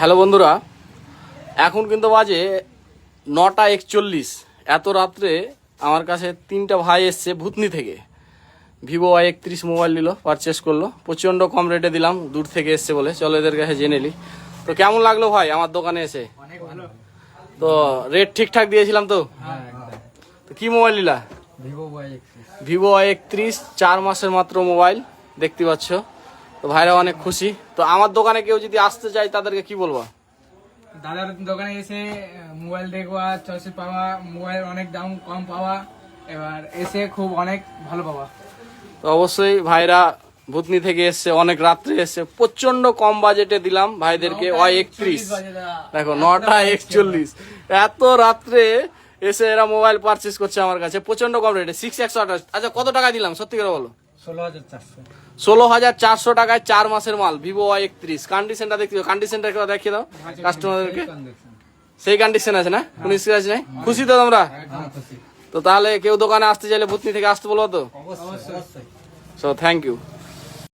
Hello বন্ধুরা, এখন কিন্তু বাজে 9:41। এত রাত্রে আমার কাছে তিনটা ভাই এসছে ভূতনি থেকে। ভিভো Y31 মোবাইল নিল, পারচেস করলো, প্রচণ্ড কম রেটে দিলাম, দূর থেকে এসছে বলে। চলো এদের কাছে জেনে নিই। তো কেমন লাগলো ভাই আমার দোকানে এসে? তো রেট ঠিকঠাক দিয়েছিলাম তো? তো কি মোবাইল নিলা? ভিভো Y31, 4 মাসের মাত্র মোবাইল, দেখতে পাচ্ছ। তো ভাইরা অনেক খুশি। তো আমার দোকানে কেউ যদি আসতে চায় তাদেরকে কি বলবো? দাদার দোকানে এসে মোবাইল দেখবা, চয়েস পাওয়া, মোবাইল অনেক দাম কম পাওয়া, এবার এসে খুব অনেক ভালো পাওয়া। তো অবশ্যই ভাইরা ভূতনি থেকে এসছে, অনেক রাত্রে এসছে, প্রচন্ড কম বাজেটে দিলাম ভাইদেরকে Y31। দেখো 9:41, এত রাত্রে এসে এরা মোবাইল পারচেস করছে আমার কাছে প্রচন্ড কম রেটে, 6128। আচ্ছা কত টাকা দিলাম সত্যি করে বলো? 16,400 টাকায় 4 মাসের মাল, ভিভো Y31। কন্ডিশনটা দেখতে, কন্ডিশনটা একবার দেখিয়ে দাও কাস্টমারদেরকে। সেই কন্ডিশন আছে না, কোনো স্ক্র্যাচ নেই? খুশি তো তোমরা? তো তাহলে কেউ দোকানে আসতে চাইলে ভূতনি থেকে আসতে বলবো তো? So thank you.